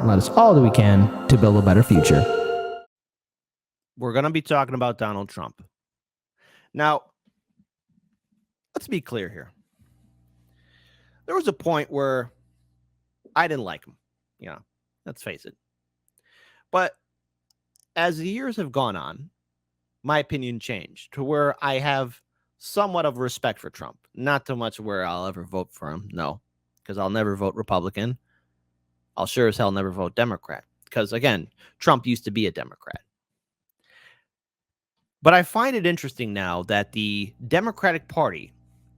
and let us all do we can to build a better future. We're going to be talking about Donald Trump. Now, let's be clear here. There was a point where I didn't like him. Let's face it. But as the years have gone on, my opinion changed to where I have somewhat of respect for Trump. Not too much where I'll ever vote for him. No, because I'll never vote Republican. I'll sure as hell never vote Democrat. Because, again, Trump used to be a Democrat. But I find it interesting now that the Democratic Party,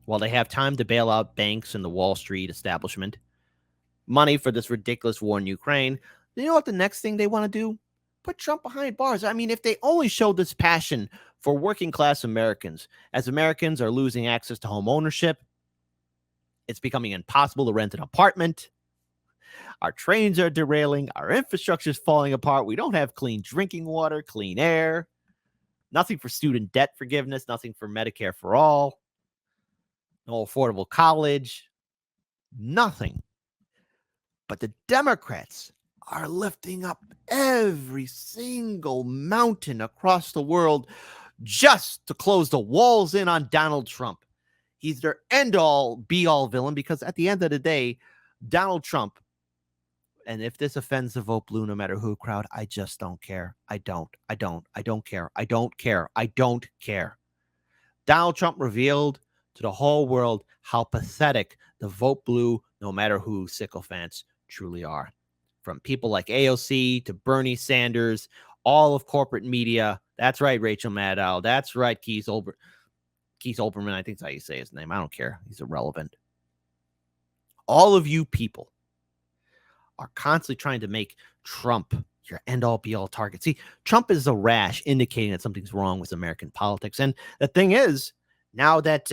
while they have time to bail out banks and the Wall Street establishment, money for this ridiculous war in Ukraine, you know what the next thing they want to do? Put Trump behind bars. I mean, if they only showed this passion for working class Americans, as Americans are losing access to home ownership, it's becoming impossible to rent an apartment. Our trains are derailing. Our infrastructure is falling apart. We don't have clean drinking water, clean air, nothing for student debt forgiveness, nothing for Medicare for all, no affordable college, nothing. But the Democrats are lifting up every single mountain across the world just to close the walls in on Donald Trump. He's their end-all, be-all villain because at the end of the day, Donald Trump, and if this offends the vote blue no matter who crowd, I just don't care. I don't care. Donald Trump revealed to the whole world how pathetic the vote blue no matter who sycophants truly are. From people like AOC to Bernie Sanders, all of corporate media. That's right, Rachel Maddow. That's right, Keith Olbermann, I think that's how you say his name. I don't care. He's irrelevant. All of you people are constantly trying to make Trump your end-all, be-all target. See, Trump is a rash indicating that something's wrong with American politics. And the thing is, now that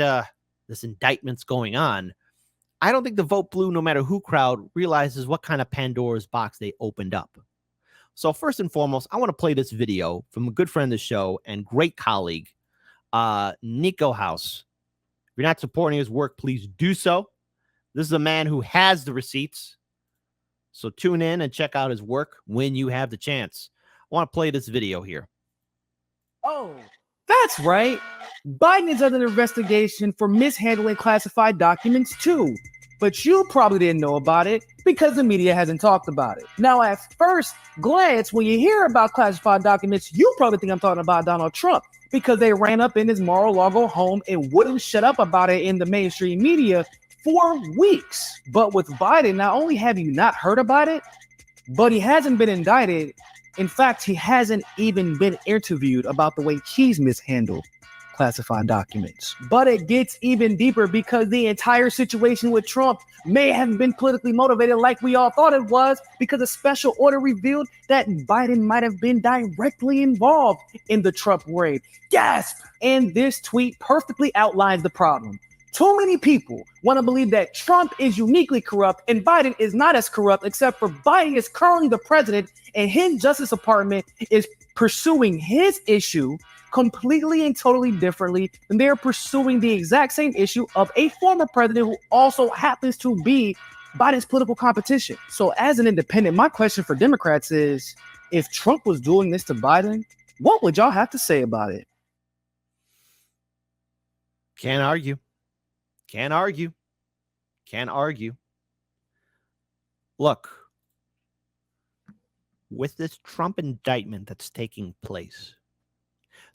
this indictment's going on, I don't think the vote blue, no matter who crowd, realizes what kind of Pandora's box they opened up. So first and foremost, I want to play this video from a good friend of the show and great colleague, Nico House. If you're not supporting his work, please do so. This is a man who has the receipts. So tune in and check out his work when you have the chance. I want to play this video here. Oh, that's right. Biden is under investigation for mishandling classified documents too. But you probably didn't know about it because the media hasn't talked about it. Now, at first glance, when you hear about classified documents, you probably think I'm talking about Donald Trump because they ran up in his Mar-a-Lago home and wouldn't shut up about it in the mainstream media for weeks. But with Biden, not only have you not heard about it, but he hasn't been indicted. In fact, he hasn't even been interviewed about the way he's mishandled classified documents. But it gets even deeper because the entire situation with Trump may have been politically motivated like we all thought it was, because a special order revealed that Biden might have been directly involved in the Trump raid. Gasp! And this tweet perfectly outlines the problem. Too many people want to believe that Trump is uniquely corrupt and Biden is not as corrupt, except for Biden is currently the president and his Justice Department is pursuing his issue completely and totally differently than they're pursuing the exact same issue of a former president who also happens to be Biden's political competition. So as an independent, my question for Democrats is, if Trump was doing this to Biden, what would y'all have to say about it? Can't argue. Look, with this Trump indictment that's taking place,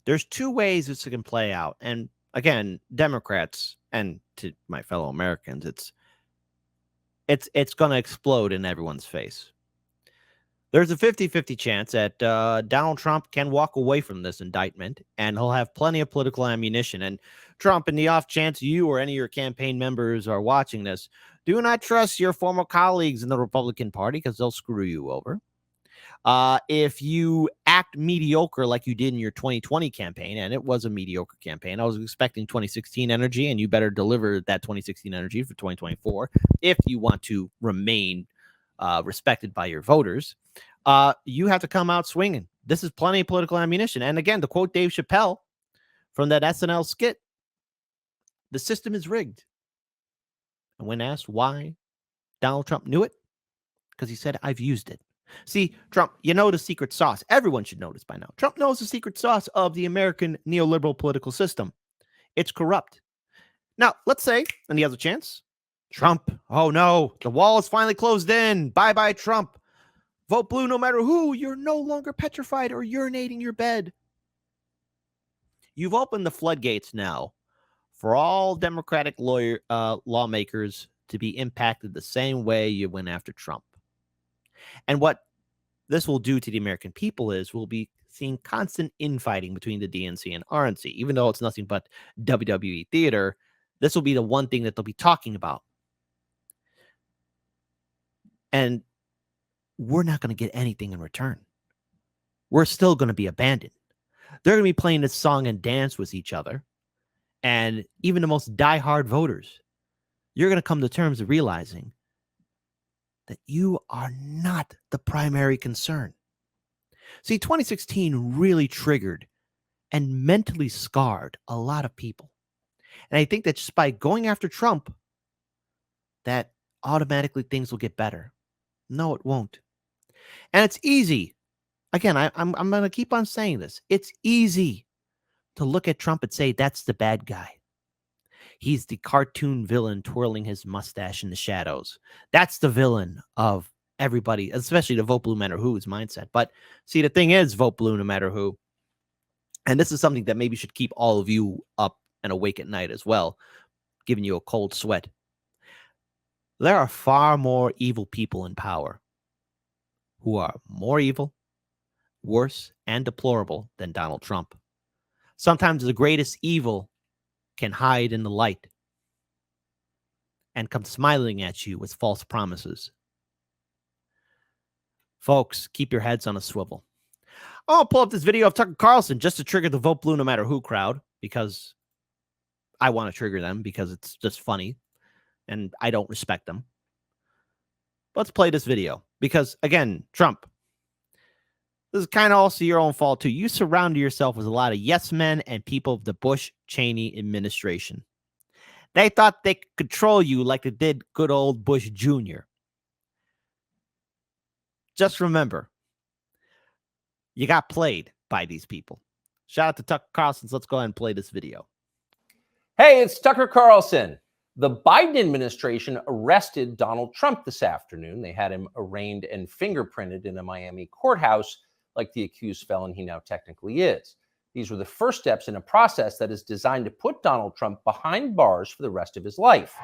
there's two ways this can play out. And again, Democrats and to my fellow Americans, it's going to explode in everyone's face. There's a 50-50 chance that Donald Trump can walk away from this indictment and he'll have plenty of political ammunition. And Trump, in the off chance you or any of your campaign members are watching this, do not trust your former colleagues in the Republican Party because they'll screw you over. If you act mediocre like you did in your 2020 campaign, and it was a mediocre campaign, I was expecting 2016 energy, and you better deliver that 2016 energy for 2024 if you want to remain respected by your voters. You have to come out swinging. This is plenty of political ammunition. And again, to quote Dave Chappelle from that SNL skit, the system is rigged. And when asked why Donald Trump knew it, because he said, I've used it. See, Trump, you know the secret sauce. Everyone should know this by now. Trump knows the secret sauce of the American neoliberal political system. It's corrupt. Now, let's say, and he has a chance, Trump, oh no, the wall is finally closed in. Bye-bye, Trump. Vote blue no matter who. You're no longer petrified or urinating your bed. You've opened the floodgates now for all Democratic lawmakers to be impacted the same way you went after Trump. And what this will do to the American people is we'll be seeing constant infighting between the DNC and RNC. Even though it's nothing but WWE theater, this will be the one thing that they'll be talking about. And we're not going to get anything in return. We're still going to be abandoned. They're going to be playing this song and dance with each other. And even the most diehard voters, you're going to come to terms of realizing that you are not the primary concern. See, 2016 really triggered and mentally scarred a lot of people. And I think that just by going after Trump, that automatically things will get better. No, it won't. And it's easy. Again, I'm going to keep on saying this. It's easy to look at Trump and say, that's the bad guy. He's the cartoon villain twirling his mustache in the shadows. That's the villain of everybody, especially the vote blue no matter who's mindset. But see, the thing is, vote blue no matter who. And this is something that maybe should keep all of you up and awake at night as well, giving you a cold sweat. There are far more evil people in power who are more evil, worse, and deplorable than Donald Trump. Sometimes the greatest evil can hide in the light and come smiling at you with false promises. Folks, keep your heads on a swivel. I'll pull up this video of Tucker Carlson just to trigger the vote blue no matter who crowd, because I want to trigger them because it's just funny and I don't respect them. Let's play this video because, again, Trump, this is kind of also your own fault too. You surrounded yourself with a lot of yes men and people of the Bush-Cheney administration. They thought they could control you like they did good old Bush Jr. Just remember, you got played by these people. Shout out to Tucker Carlson. Let's go ahead and play this video. Hey, it's Tucker Carlson. The Biden administration arrested Donald Trump this afternoon. They had him arraigned and fingerprinted in a Miami courthouse like the accused felon he now technically is. These were the first steps in a process that is designed to put Donald Trump behind bars for the rest of his life.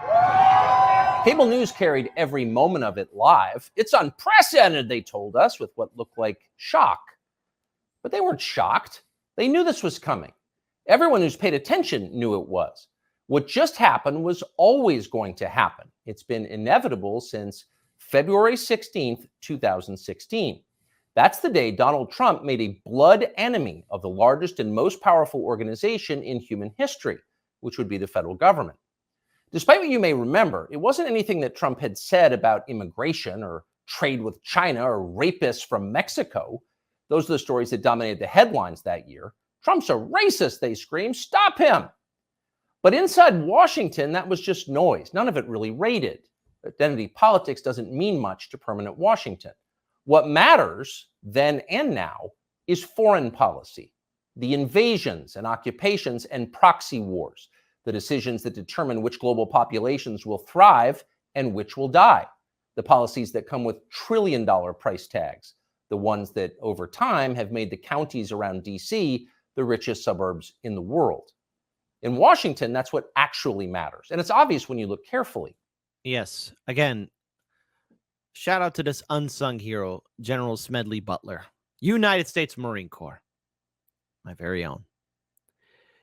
Cable news carried every moment of it live. It's unprecedented, they told us, with what looked like shock. But they weren't shocked. They knew this was coming. Everyone who's paid attention knew it was. What just happened was always going to happen. It's been inevitable since February 16th, 2016. That's the day Donald Trump made a blood enemy of the largest and most powerful organization in human history, which would be the federal government. Despite what you may remember, it wasn't anything that Trump had said about immigration or trade with China or rapists from Mexico. Those are the stories that dominated the headlines that year. Trump's a racist, they screamed. Stop him. But inside Washington, that was just noise. None of it really rated. Identity politics doesn't mean much to permanent Washington. What matters then and now is foreign policy, the invasions and occupations and proxy wars, the decisions that determine which global populations will thrive and which will die, the policies that come with trillion-dollar price tags, the ones that over time have made the counties around D.C. the richest suburbs in the world. In Washington, that's what actually matters. And it's obvious when you look carefully. Yes. Again, shout out to this unsung hero, General Smedley Butler, United States Marine Corps, my very own.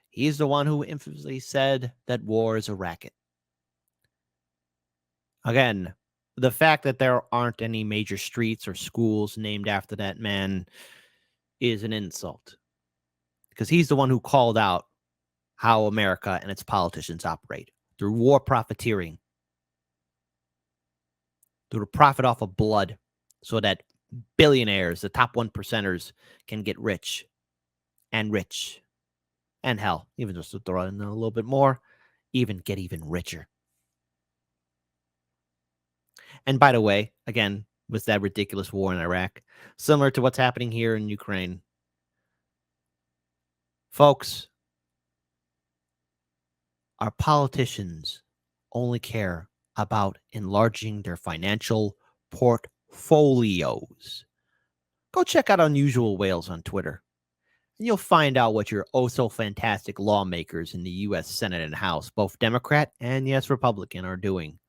He's the one who infamously said that war is a racket. Again, the fact that there aren't any major streets or schools named after that man is an insult, because he's the one who called out how America and its politicians operate through war profiteering, through the profit off of blood, so that billionaires, the top 1%ers, can get rich, and hell, even just to throw in a little bit more, even get even richer. And by the way, again, with that ridiculous war in Iraq, similar to what's happening here in Ukraine. Folks, our politicians only care about enlarging their financial portfolios. Go check out Unusual Whales on Twitter, and you'll find out what your oh-so-fantastic lawmakers in the U.S. Senate and House, both Democrat and, yes, Republican, are doing.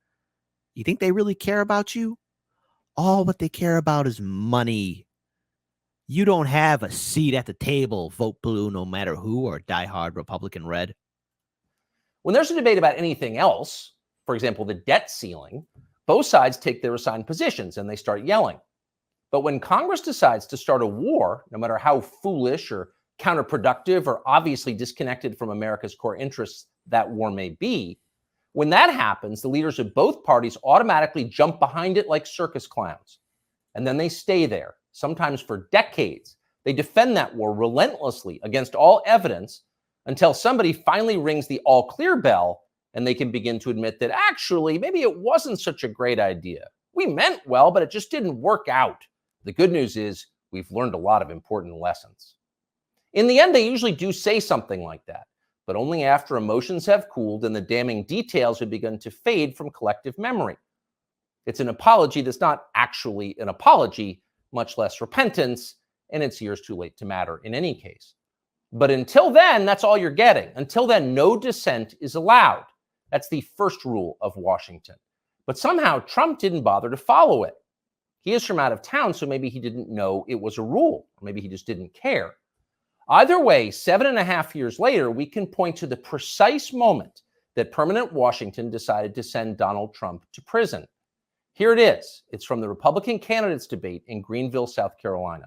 You think they really care about you? All what they care about is money. You don't have a seat at the table, vote blue no matter who, or diehard Republican red. When there's a debate about anything else, for example, the debt ceiling, both sides take their assigned positions and they start yelling. But when Congress decides to start a war, no matter how foolish or counterproductive or obviously disconnected from America's core interests that war may be, when that happens, the leaders of both parties automatically jump behind it like circus clowns. And then they stay there, sometimes for decades. They defend that war relentlessly against all evidence until somebody finally rings the all clear bell and they can begin to admit that actually, maybe it wasn't such a great idea. We meant well, but it just didn't work out. The good news is we've learned a lot of important lessons. In the end, they usually do say something like that, but only after emotions have cooled and the damning details have begun to fade from collective memory. It's an apology that's not actually an apology, much less repentance, and it's years too late to matter in any case. But until then, that's all you're getting. Until then, no dissent is allowed. That's the first rule of Washington. But somehow Trump didn't bother to follow it. He is from out of town, so maybe he didn't know it was a rule, or maybe he just didn't care. Either way, 7.5 years later, we can point to the precise moment that permanent Washington decided to send Donald Trump to prison. Here it is. It's from the Republican candidates debate in Greenville, South Carolina.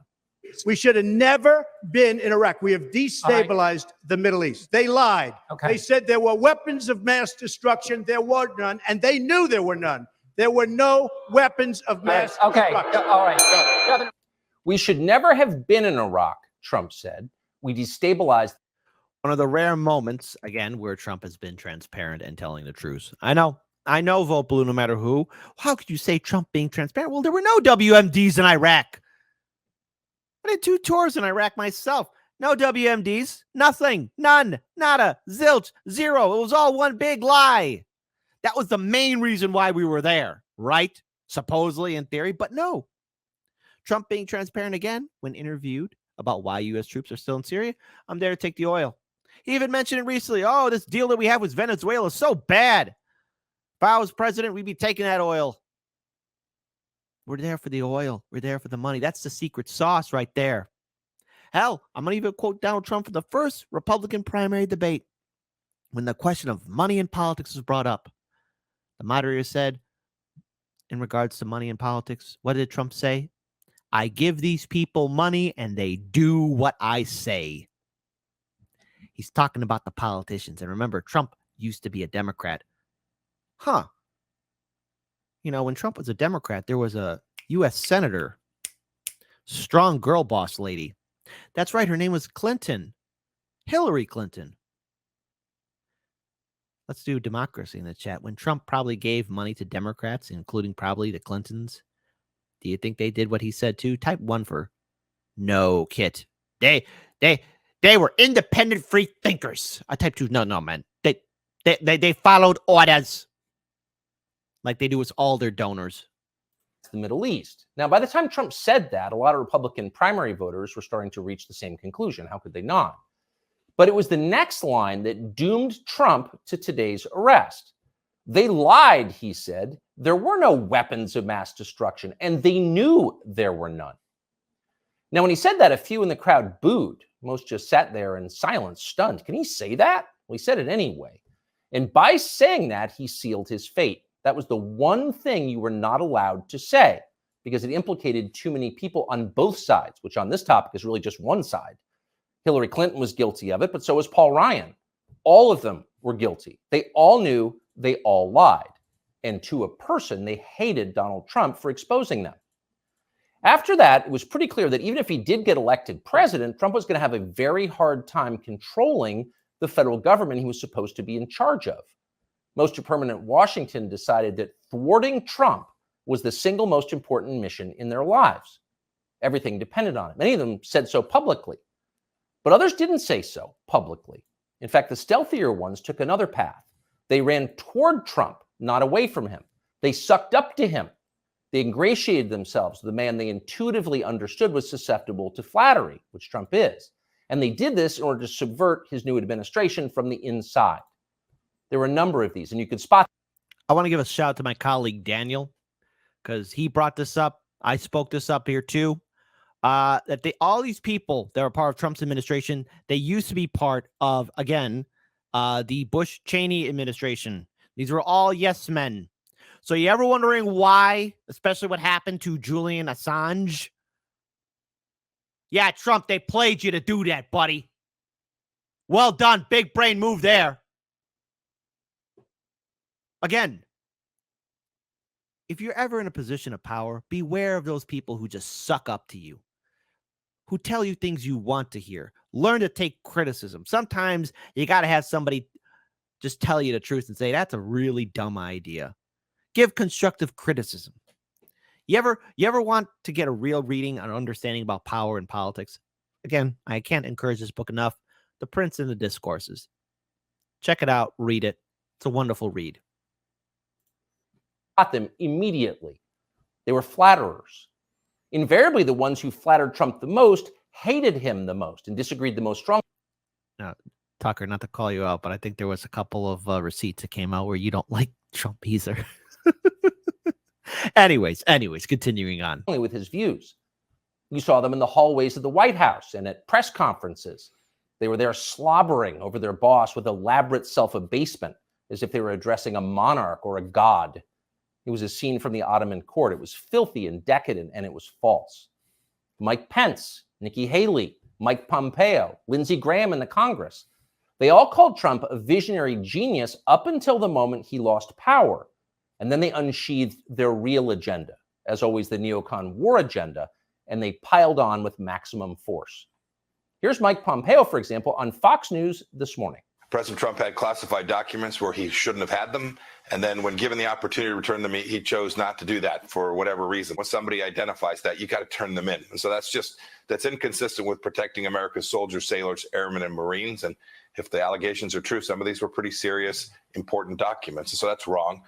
We should have never been in Iraq. We have destabilized the Middle East. They lied. They said there were weapons of mass destruction. There were none, and they knew there were none. There were no weapons of mass destruction. All right. We should never have been in Iraq, Trump said. We destabilized. One of the rare moments, again, where Trump has been transparent and telling the truth. I know, vote blue no matter who. How could you say Trump being transparent? Well, there were no WMDs in Iraq. I did 2 tours in Iraq myself. No WMDs, nothing, none, nada, zilch, zero. It was all one big lie. That was the main reason why we were there, right? Supposedly in theory, but no. Trump being transparent again when interviewed about why U.S. troops are still in Syria. I'm there to take the oil. He even mentioned it recently. Oh, this deal that we have with Venezuela is so bad. If I was president, we'd be taking that oil. We're there for the oil. We're there for the money. That's the secret sauce right there. Hell, I'm going to even quote Donald Trump from the first Republican primary debate. When the question of money in politics was brought up, the moderator said, in regards to money in politics, what did Trump say? I give these people money and they do what I say. He's talking about the politicians. And remember, Trump used to be a Democrat. You know, when Trump was a Democrat, there was a U.S. senator, strong girl boss lady. That's right. Her name was Clinton, Hillary Clinton. Let's do democracy in the chat. When Trump probably gave money to Democrats, including probably the Clintons, do you think they did what he said too? Type 1 for no, Kit. They were independent free thinkers. I type 2. No, man. They followed orders like they do with all their donors. The Middle East. Now, by the time Trump said that, a lot of Republican primary voters were starting to reach the same conclusion. How could they not? But it was the next line that doomed Trump to today's arrest. They lied, he said. There were no weapons of mass destruction, and they knew there were none. Now, when he said that, a few in the crowd booed. Most just sat there in silence, stunned. Can he say that? Well, he said it anyway. And by saying that, he sealed his fate. That was the one thing you were not allowed to say because it implicated too many people on both sides, which on this topic is really just one side. Hillary Clinton was guilty of it, but so was Paul Ryan. All of them were guilty. They all knew, they all lied. And to a person, they hated Donald Trump for exposing them. After that, it was pretty clear that even if he did get elected president, Trump was going to have a very hard time controlling the federal government he was supposed to be in charge of. Most of permanent Washington decided that thwarting Trump was the single most important mission in their lives. Everything depended on it. Many of them said so publicly, but others didn't say so publicly. In fact, the stealthier ones took another path. They ran toward Trump, not away from him. They sucked up to him. They ingratiated themselves with the man they intuitively understood was susceptible to flattery, which Trump is. And they did this in order to subvert his new administration from the inside. There were a number of these, and you could spot. I want to give a shout out to my colleague Daniel, because he brought this up. I spoke this up here too. That all these people that are part of Trump's administration, they used to be part of, again, the Bush-Cheney administration. These were all yes men. So you ever wondering why, especially what happened to Julian Assange? Yeah, Trump, they played you to do that, buddy. Well done. Big brain move there. Again, if you're ever in a position of power, beware of those people who just suck up to you, who tell you things you want to hear. Learn to take criticism. Sometimes you got to have somebody just tell you the truth and say, that's a really dumb idea. Give constructive criticism. You ever want to get a real reading and understanding about power and politics? Again, I can't encourage this book enough. The Prince and the Discourses. Check it out. Read it. It's a wonderful read. Them immediately. They were flatterers. Invariably, the ones who flattered Trump the most hated him the most and disagreed the most strongly. Tucker, not to call you out, but I think there was a couple of receipts that came out where you don't like Trump either. Anyways, continuing on. With his views. You saw them in the hallways of the White House and at press conferences. They were there slobbering over their boss with elaborate self-abasement, as if they were addressing a monarch or a god. It was a scene from the Ottoman court. It was filthy and decadent, and it was false. Mike Pence, Nikki Haley, Mike Pompeo, Lindsey Graham in the Congress. They all called Trump a visionary genius up until the moment he lost power. And then they unsheathed their real agenda, as always, the neocon war agenda, and they piled on with maximum force. Here's Mike Pompeo, for example, on Fox News this morning. President Trump had classified documents where he shouldn't have had them. And then when given the opportunity to return them, he chose not to do that for whatever reason. When somebody identifies that, you got to turn them in. And so that's inconsistent with protecting America's soldiers, sailors, airmen, and Marines. And if the allegations are true, some of these were pretty serious, important documents. And so that's wrong.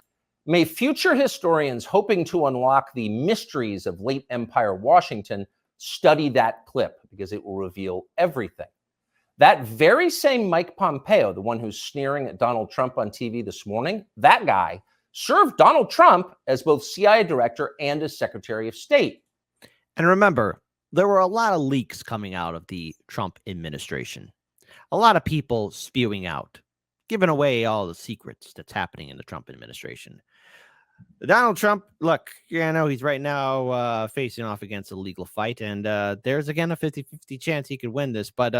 May future historians hoping to unlock the mysteries of late Empire Washington study that clip, because it will reveal everything. That very same Mike Pompeo, the one who's sneering at Donald Trump on TV this morning, that guy served Donald Trump as both CIA director and as Secretary of State. And remember, there were a lot of leaks coming out of the Trump administration. A lot of people spewing out, giving away all the secrets that's happening in the Trump administration. Donald Trump, look, I know he's right now facing off against a legal fight, and there's again a 50-50 chance he could win this, but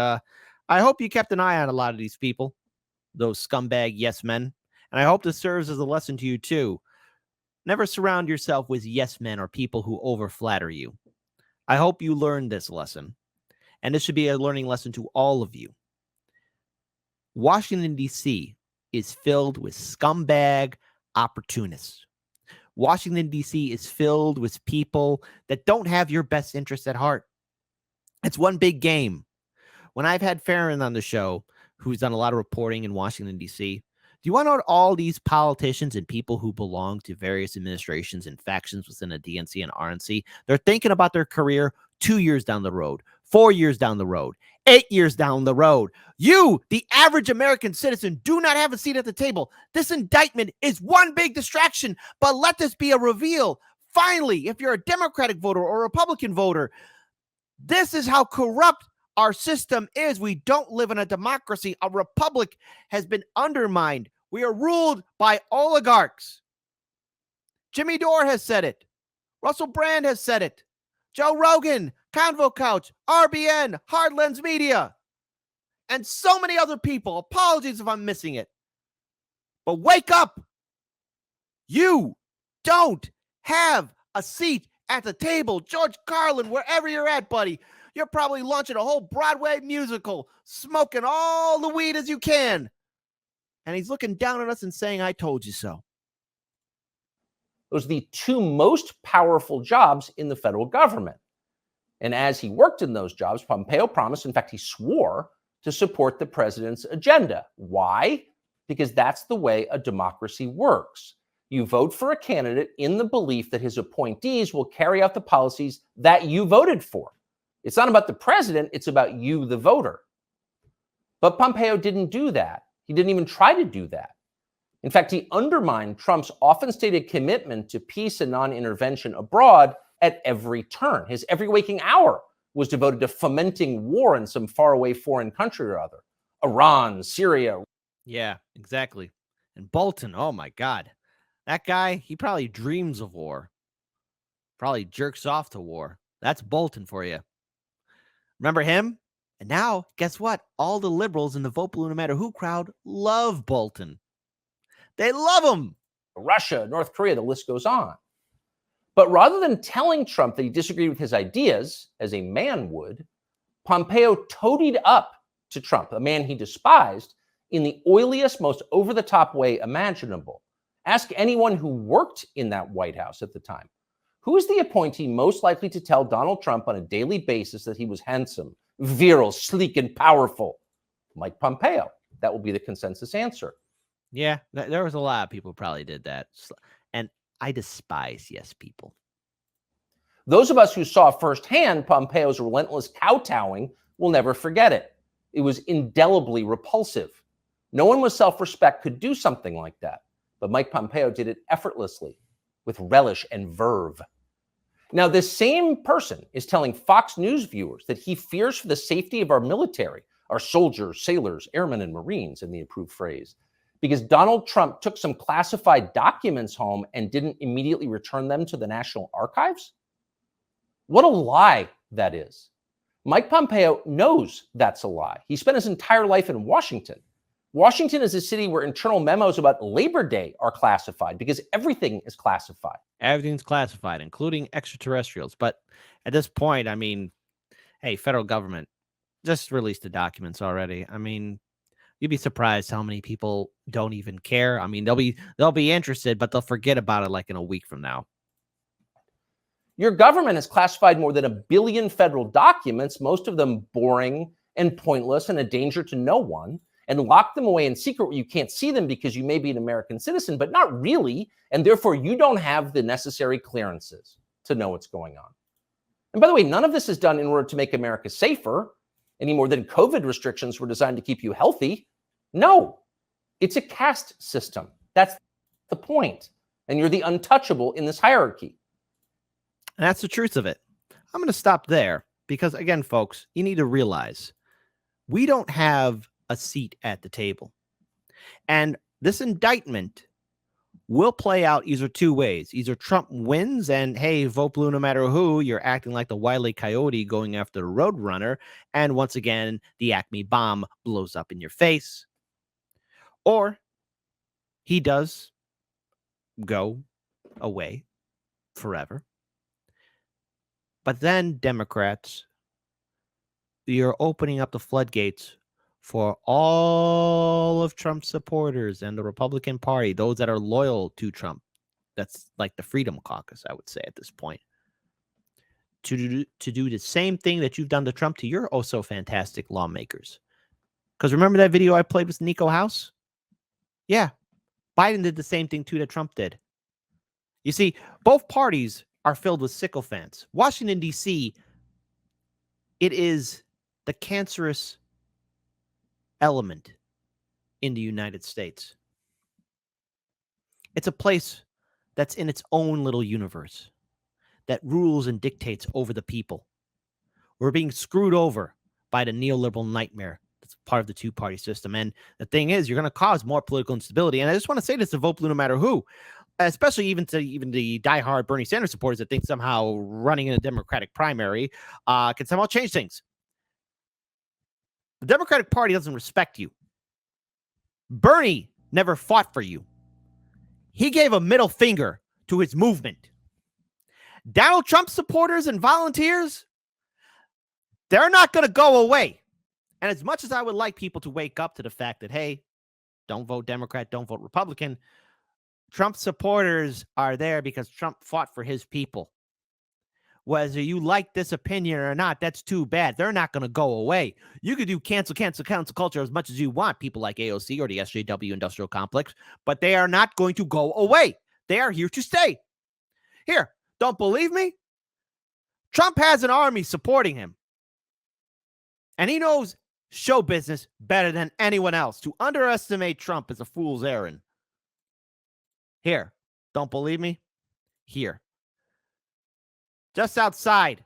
I hope you kept an eye on a lot of these people, those scumbag yes men, and I hope this serves as a lesson to you too. Never surround yourself with yes men or people who over-flatter you. I hope you learned this lesson, and this should be a learning lesson to all of you. Washington, D.C. is filled with scumbag opportunists. Washington, D.C. is filled with people that don't have your best interests at heart. It's one big game. When I've had Farron on the show, who's done a lot of reporting in Washington, D.C., do you want to know all these politicians and people who belong to various administrations and factions within the DNC and RNC, they're thinking about their career 2 years down the road, 4 years down the road, 8 years down the road. You, the average American citizen, do not have a seat at the table. This indictment is one big distraction, but let this be a reveal. Finally, if you're a Democratic voter or a Republican voter, this is how corrupt our system is. We don't live in a democracy. A republic has been undermined. We are ruled by oligarchs. Jimmy Dore has said it. Russell Brand has said it. Joe Rogan, Convo Couch, RBN, Hard Lens Media, and so many other people. Apologies if I'm missing it. But wake up. You don't have a seat at the table. George Carlin, wherever you're at, buddy, you're probably launching a whole Broadway musical, smoking all the weed as you can. And he's looking down at us and saying, I told you so. Those are the two most powerful jobs in the federal government. And as he worked in those jobs, Pompeo promised, in fact, he swore to support the president's agenda. Why? Because that's the way a democracy works. You vote for a candidate in the belief that his appointees will carry out the policies that you voted for. It's not about the president, it's about you, the voter. But Pompeo didn't do that. He didn't even try to do that. In fact, he undermined Trump's often stated commitment to peace and non-intervention abroad at every turn. His every waking hour was devoted to fomenting war in some faraway foreign country or other. Iran, Syria. Yeah, exactly. And Bolton, oh my God. That guy, he probably dreams of war. Probably jerks off to war. That's Bolton for you. Remember him? And now, guess what? All the liberals in the Vote Blue No Matter Who crowd love Bolton. They love him. Russia, North Korea, the list goes on. But rather than telling Trump that he disagreed with his ideas, as a man would, Pompeo toadied up to Trump, a man he despised, in the oiliest, most over-the-top way imaginable. Ask anyone who worked in that White House at the time. Who is the appointee most likely to tell Donald Trump on a daily basis that he was handsome, virile, sleek, and powerful? Mike Pompeo. That will be the consensus answer. Yeah, there was a lot of people who probably did that. And I despise yes people. Those of us who saw firsthand Pompeo's relentless kowtowing will never forget it. It was indelibly repulsive. No one with self-respect could do something like that. But Mike Pompeo did it effortlessly, with relish and verve. Now, this same person is telling Fox News viewers that he fears for the safety of our military, our soldiers, sailors, airmen, and Marines, in the approved phrase, because Donald Trump took some classified documents home and didn't immediately return them to the National Archives? What a lie that is. Mike Pompeo knows that's a lie. He spent his entire life in Washington. Washington is a city where internal memos about Labor Day are classified because everything is classified. Everything's classified, including extraterrestrials. But at this point, I mean, hey, federal government, just release the documents already. I mean, you'd be surprised how many people don't even care. I mean, they'll be interested, but they'll forget about it like in a week from now. Your government has classified more than 1 billion federal documents, most of them boring and pointless and a danger to no one, and locked them away in secret where you can't see them because you may be an American citizen, but not really, and therefore you don't have the necessary clearances to know what's going on. And by the way, none of this is done in order to make America safer, any more than COVID restrictions were designed to keep you healthy. No, it's a caste system. That's the point. And you're the untouchable in this hierarchy. And that's the truth of it. I'm going to stop there because, again, folks, you need to realize we don't have a seat at the table. And this indictment will play out either two ways. Either Trump wins and, hey, vote blue no matter who, you're acting like the Wile E. Coyote going after the Roadrunner. And once again, the Acme bomb blows up in your face. Or he does go away forever. But then, Democrats, you're opening up the floodgates for all of Trump's supporters and the Republican Party, those that are loyal to Trump. That's like the Freedom Caucus, I would say at this point. To do the same thing that you've done to Trump to your oh-so-fantastic lawmakers. Because remember that video I played with Nico House? Yeah, Biden did the same thing too that Trump did. You see, both parties are filled with sycophants. Washington, D.C., it is the cancerous element in the United States. It's a place that's in its own little universe that rules and dictates over the people. We're being screwed over by the neoliberal nightmare that's part of the two-party system. And the thing is, you're going to cause more political instability. And I just want to say this to vote blue no matter who, especially even the diehard Bernie Sanders supporters that think somehow running in a Democratic primary can somehow change things. The Democratic Party doesn't respect you. Bernie never fought for you. He gave a middle finger to his movement. Donald Trump supporters and volunteers, they're not going to go away. And as much as I would like people to wake up to the fact that, hey, don't vote Democrat, don't vote Republican, Trump supporters are there because Trump fought for his people. Whether you like this opinion or not, that's too bad. They're not going to go away. You could do cancel culture as much as you want, people like AOC or the SJW industrial complex, but they are not going to go away. They are here to stay. Here, don't believe me? Trump has an army supporting him. And he knows show business better than anyone else. To underestimate Trump is a fool's errand. Here, don't believe me? Here. Just outside.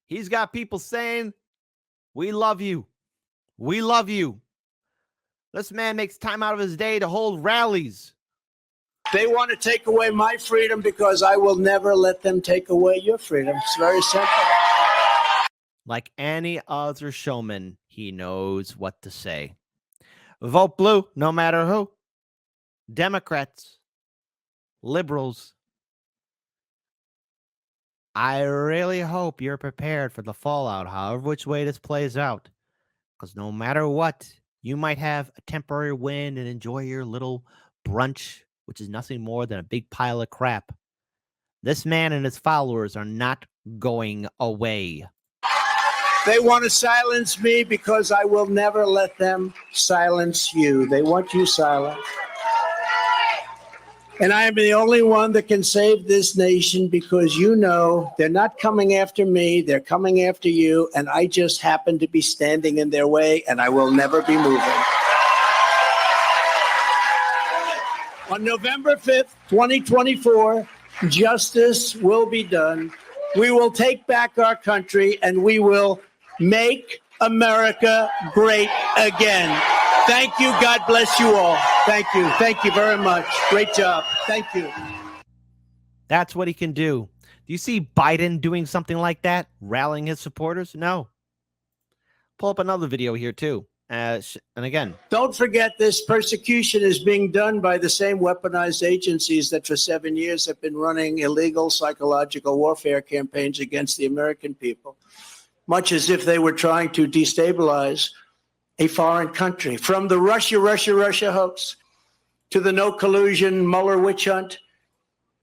He's got people saying, "We love you. We love you." This man makes time out of his day to hold rallies. They want to take away my freedom because I will never let them take away your freedom. It's very simple. Like any other showman, he knows what to say. Vote blue, no matter who. Democrats, liberals. I really hope you're prepared for the fallout, however which way this plays out. Because no matter what, you might have a temporary win and enjoy your little brunch, which is nothing more than a big pile of crap. This man and his followers are not going away. They want to silence me because I will never let them silence you. They want you silent. And I am the only one that can save this nation because you know they're not coming after me. They're coming after you. And I just happen to be standing in their way, and I will never be moving. On November 5th, 2024, justice will be done. We will take back our country, and we will make America great again. Thank you. God bless you all. Thank you. Thank you very much. Great job. Thank you. That's what he can do. Do you see Biden doing something like that? Rallying his supporters? No. Pull up another video here, too. And again, don't forget this persecution is being done by the same weaponized agencies that for 7 years have been running illegal psychological warfare campaigns against the American people, much as if they were trying to destabilize a foreign country. From the Russia hoax to the no collusion Mueller witch hunt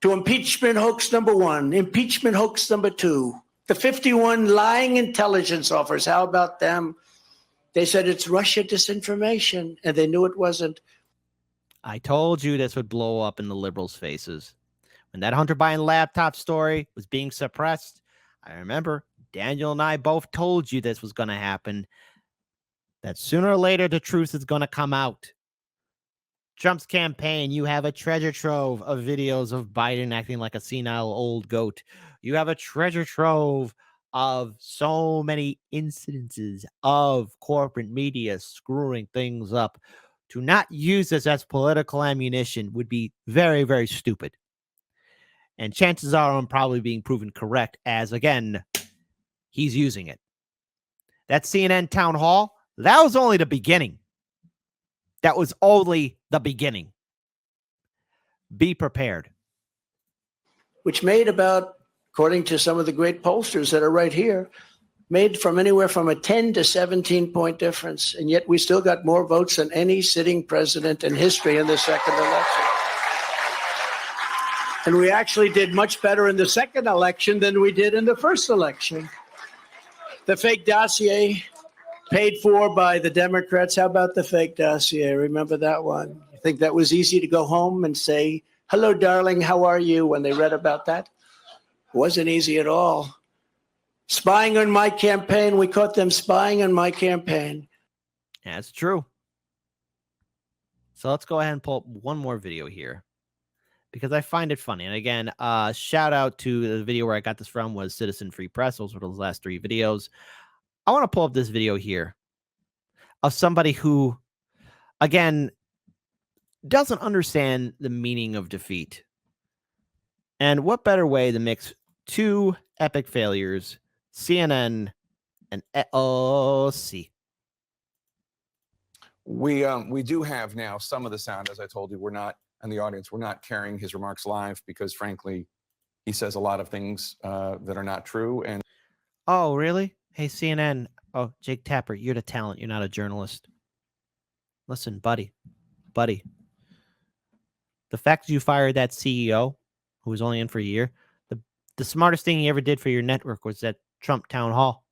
to impeachment hoax number 1, impeachment hoax number 2, the 51 lying intelligence offers. How about them? They said it's Russia disinformation, and they knew it wasn't. I told you this would blow up in the liberals' faces. When that Hunter Biden laptop story was being suppressed, I remember Daniel and I both told you this was going to happen, that sooner or later the truth is going to come out. Trump's campaign, you have a treasure trove of videos of Biden acting like a senile old goat. You have a treasure trove of so many incidences of corporate media screwing things up. To not use this as political ammunition would be very, very stupid. And chances are I'm probably being proven correct as, again, he's using it. That CNN town hall, that was only the beginning. That was only the beginning. Be prepared. Which made about, according to some of the great pollsters that are right here, made from anywhere from a 10 to 17 point difference. And yet we still got more votes than any sitting president in history in the second election. And we actually did much better in the second election than we did in the first election. The fake dossier paid for by the Democrats. How about the fake dossier? Remember that one? You think that was easy to go home and say, "Hello, darling, how are you?" when they read about that? It wasn't easy at all. Spying on my campaign. We caught them spying on my campaign. That's true. So let's go ahead and pull up one more video here because I find it funny. And again, shout out to the video where I got this from was Citizen Free Press. Those were those last 3 videos. I want to pull up this video here of somebody who, again, doesn't understand the meaning of defeat. And what better way to mix 2 epic failures, CNN and AOC. We do have now some of the sound, as I told you. We're not and the audience were not carrying his remarks live because, frankly, he says a lot of things that are not true. And Oh, really? Hey, CNN. Oh, Jake Tapper, you're the talent. You're not a journalist. Listen, buddy. The fact that you fired that CEO, who was only in for a year, the smartest thing he ever did for your network was that Trump town hall.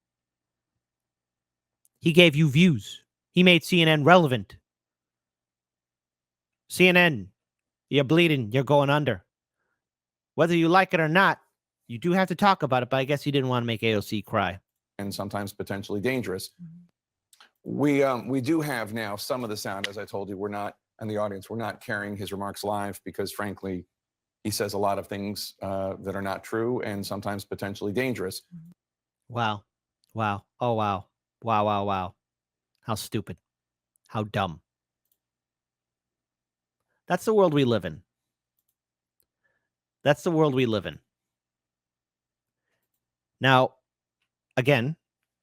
He gave you views. He made CNN relevant. CNN, you're bleeding. You're going under. Whether you like it or not, you do have to talk about it, but I guess you didn't want to make AOC cry. and sometimes potentially dangerous. We do have now some of the sound, as I told you, we're not, and the audience, we're not carrying his remarks live because, frankly, he says a lot of things that are not true and sometimes potentially dangerous. Wow. Wow. Oh, wow. Wow, wow, wow. How stupid. How dumb. That's the world we live in. That's the world we live in. Now, again,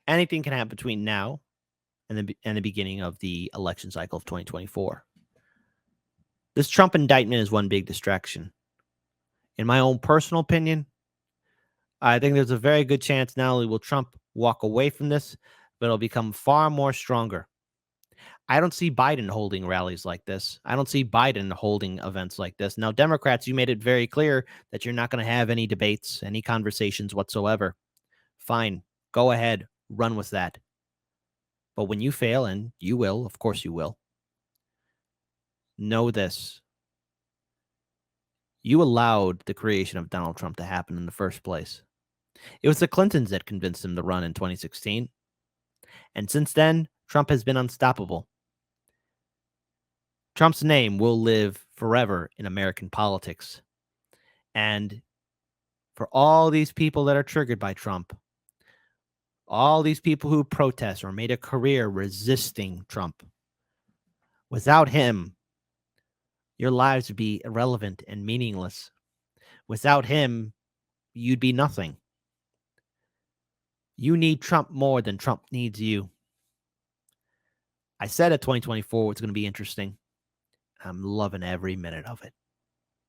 anything can happen between now and the beginning of the election cycle of 2024. This Trump indictment is one big distraction. In my own personal opinion, I think there's a very good chance not only will Trump walk away from this, but it'll become far more stronger. I don't see Biden holding rallies like this. I don't see Biden holding events like this. Now, Democrats, you made it very clear that you're not going to have any debates, any conversations whatsoever. Fine. Go ahead. Run with that. But when you fail, and you will, of course you will, know this. You allowed the creation of Donald Trump to happen in the first place. It was the Clintons that convinced him to run in 2016. And since then, Trump has been unstoppable. Trump's name will live forever in American politics. And for all these people that are triggered by Trump, all these people who protest or made a career resisting Trump, without him, your lives would be irrelevant and meaningless. Without him, you'd be nothing. You need Trump more than Trump needs you. I said at 2024 it's going to be interesting. I'm loving every minute of it.